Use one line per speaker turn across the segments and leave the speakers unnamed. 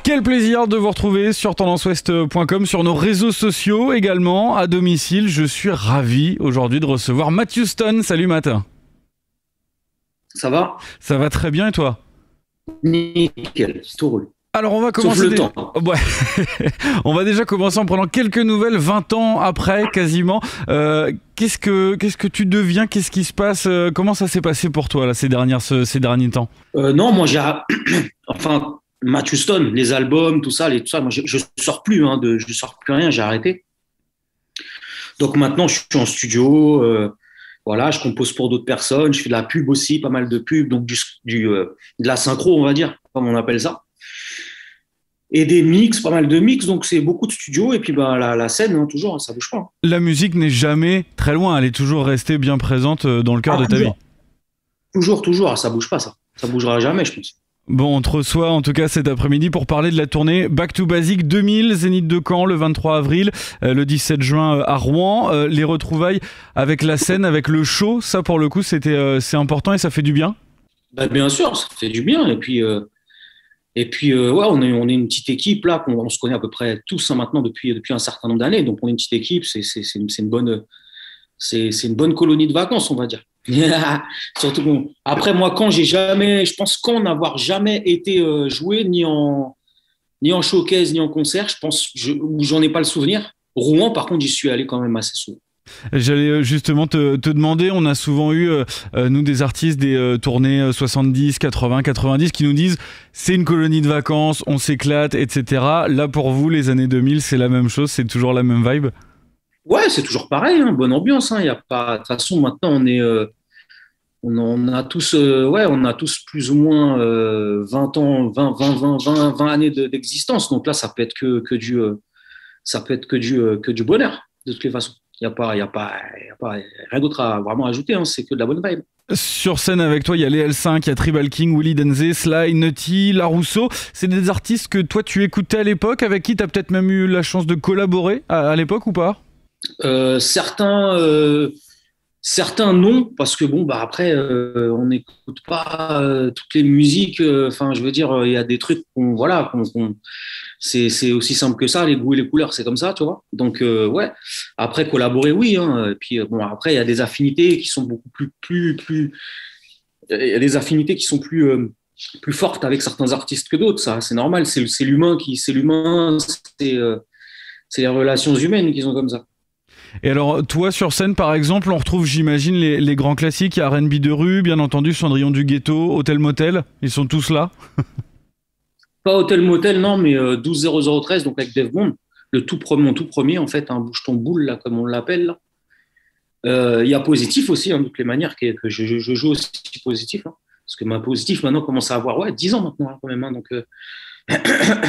Quel plaisir de vous retrouver sur tendanceouest.com, sur nos réseaux sociaux également, à domicile. Je suis ravi aujourd'hui de recevoir Matt Houston. Salut Matt.
Ça va?
Ça va très bien et toi?
Nickel, tout roule.
Alors on va commencer.
Sauf le temps.
Ouais. On va déjà commencer en prenant quelques nouvelles 20 ans après quasiment. Qu'est-ce que tu deviens? Qu'est-ce qui se passe? Comment ça s'est passé pour toi là, ces derniers temps?
Non, moi j'ai enfin Matt Houston, les albums, tout ça, moi je sors plus je sors plus rien, j'ai arrêté. Donc maintenant je suis en studio, voilà, je compose pour d'autres personnes, je fais de la pub aussi, pas mal de pub, donc de la synchro on va dire, comme on appelle ça. Et des mix, pas mal de mix, donc c'est beaucoup de studio et puis la scène, toujours, ça bouge pas.
La musique n'est jamais très loin, elle est toujours restée bien présente dans le cœur de ta vie.
Toujours, ça bouge pas ça bougera jamais je pense.
Bon, on te reçoit en tout cas cet après-midi pour parler de la tournée Back to Basic 2000, Zénith de Caen le 23 avril, le 17 juin à Rouen, les retrouvailles avec la scène, avec le show, ça pour le coup c'est important et ça fait du bien.
Bien sûr, ça fait du bien et puis ouais, on est une petite équipe là, on se connaît à peu près tous maintenant depuis un certain nombre d'années, donc on est une petite équipe, c'est une bonne colonie de vacances, on va dire. Surtout bon. Après moi, je pense qu'en n'avoir jamais été joué ni en showcase ni en concert, je pense où j'en ai pas le souvenir. Rouen, par contre, j'y suis allé quand même assez souvent.
J'allais justement te demander, on a souvent eu, nous des artistes, des tournées 70, 80, 90 qui nous disent c'est une colonie de vacances, on s'éclate, etc. Là pour vous, les années 2000, c'est la même chose, c'est toujours la même vibe?
Ouais, c'est toujours pareil, bonne ambiance. Y a pas... De toute façon, maintenant, on a tous, on a tous plus ou moins 20 ans, 20 années d'existence. Donc là, ça peut être que du bonheur, de toutes les façons. Il n'y a pas rien d'autre à vraiment ajouter, c'est que de la bonne vibe.
Sur scène avec toi, il y a les L5, il y a Tribal King, Willy Denzé, Sly, Nutty, La Rousseau. C'est des artistes que toi tu écoutais à l'époque, avec qui tu as peut-être même eu la chance de collaborer à l'époque ou pas?
Certains non, parce que après on n'écoute pas toutes les musiques. Enfin, je veux dire, il y a des trucs c'est aussi simple que ça, les goûts et les couleurs, c'est comme ça, tu vois. Donc ouais. Après collaborer, oui. Et puis après il y a des affinités qui sont beaucoup plus. Il y a des affinités qui sont plus fortes avec certains artistes que d'autres. Ça, c'est normal. C'est l'humain c'est les relations humaines qui sont comme ça.
Et alors, toi, sur scène, par exemple, on retrouve, j'imagine, les grands classiques, il y a R&B de rue, bien entendu, Cendrillon du Ghetto, Hôtel Motel, ils sont tous là?
Pas Hôtel Motel, non, mais 12 0013, donc avec Dave Bond, mon tout premier, en fait, bouge ton boule, là, comme on l'appelle, là. Il y a Positif aussi, de toutes les manières, que je joue aussi Positif, parce que ma Positif, maintenant, commence à avoir 10 ans maintenant, quand même, donc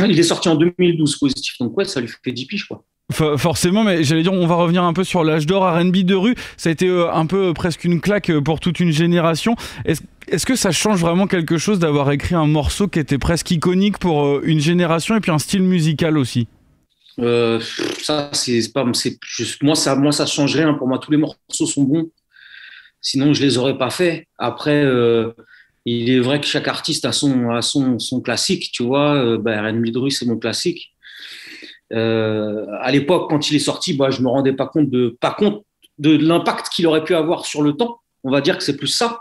il est sorti en 2012, Positif, donc ouais, ça lui fait 10 piges, quoi.
Forcément, mais j'allais dire, on va revenir un peu sur l'âge d'or, R&B de rue. Ça a été un peu presque une claque pour toute une génération. Est-ce que ça change vraiment quelque chose d'avoir écrit un morceau qui était presque iconique pour une génération et puis un style musical aussi?
Ça, moi, ça change rien. Pour moi, tous les morceaux sont bons. Sinon, je les aurais pas faits. Après, il est vrai que chaque artiste a son classique, tu vois. R&B de rue, c'est mon classique. À l'époque, quand il est sorti, je me rendais pas compte de l'impact qu'il aurait pu avoir sur le temps. On va dire que c'est plus ça.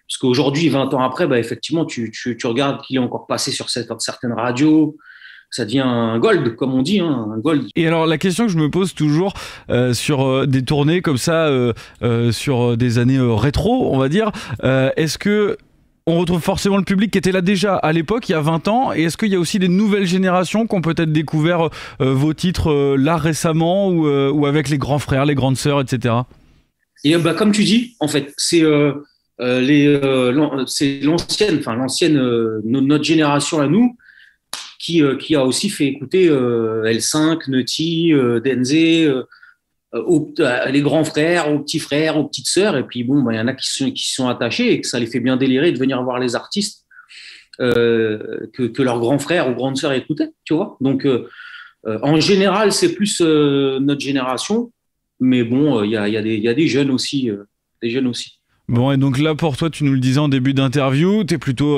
Parce qu'aujourd'hui, 20 ans après, effectivement, tu regardes qu'il est encore passé sur certaines radios. Ça devient un gold, comme on dit, un gold.
Et alors, la question que je me pose toujours sur des tournées comme ça, sur des années rétro, on va dire, est-ce que on retrouve forcément le public qui était là déjà à l'époque, il y a 20 ans, et est-ce qu'il y a aussi des nouvelles générations qui ont peut-être découvert vos titres là récemment ou avec les grands frères, les grandes sœurs, etc.
Et comme tu dis, en fait, c'est notre génération à nous qui a aussi fait écouter L5, Nutty, Denzé, les grands frères, aux petits frères, aux petites sœurs, et puis il y en a qui sont attachés et que ça les fait bien délirer de venir voir les artistes que leurs grands frères ou grandes sœurs écoutaient, tu vois. Donc en général, c'est plus notre génération, mais bon, il y a des jeunes aussi,
Bon, et donc là, pour toi, tu nous le disais en début d'interview, t'es plutôt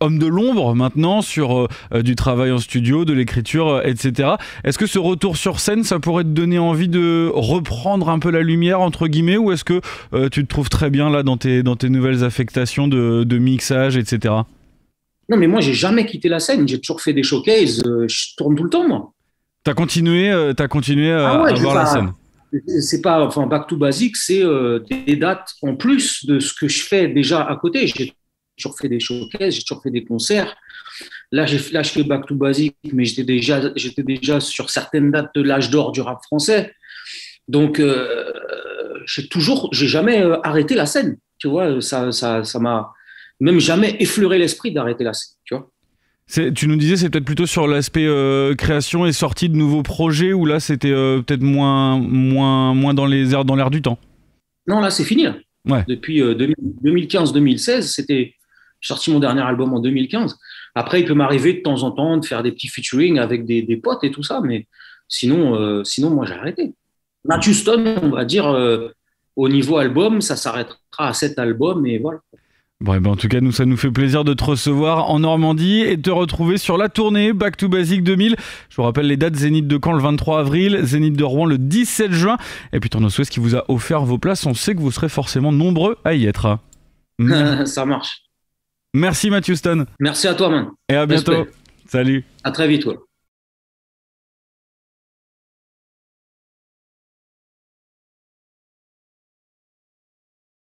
homme de l'ombre maintenant sur du travail en studio, de l'écriture, etc. Est-ce que ce retour sur scène, ça pourrait te donner envie de reprendre un peu la lumière, entre guillemets, ou est-ce que tu te trouves très bien là dans tes nouvelles affectations de mixage, etc.
Non, mais moi, j'ai jamais quitté la scène. J'ai toujours fait des showcases. Je tourne tout le temps, moi.
T'as continué
Ah ouais,
à voir la scène.
c'est pas, enfin, Back to Basic, c'est des dates en plus de ce que je fais déjà à côté. J'ai toujours fait des showcases, j'ai toujours fait des concerts. Là, je fais Back to Basic, mais j'étais déjà sur certaines dates de l'âge d'or du rap français. Donc, j'ai jamais arrêté la scène. Tu vois, ça m'a même jamais effleuré l'esprit d'arrêter la scène. Tu vois.
Tu nous disais, c'est peut-être plutôt sur l'aspect création et sortie de nouveaux projets, où là c'était peut-être moins dans l'air du temps.
Non, là c'est fini. Là.
Ouais.
Depuis 2015-2016, j'ai sorti mon dernier album en 2015. Après, il peut m'arriver de temps en temps de faire des petits featuring avec des potes et tout ça, mais sinon moi j'ai arrêté. Matthew Stone, on va dire, au niveau album, ça s'arrêtera à 7 albums et voilà.
Bon, et ben en tout cas, ça nous fait plaisir de te recevoir en Normandie et de te retrouver sur la tournée Back to Basic 2000. Je vous rappelle les dates: Zénith de Caen le 23 avril, Zénith de Rouen le 17 juin. Et puis Tourne Ouest qui vous a offert vos places. On sait que vous serez forcément nombreux à y être.
Ça marche.
Merci Matthew Stone.
Merci à toi, man.
Et à bientôt. Respect. Salut.
À très vite, ouais.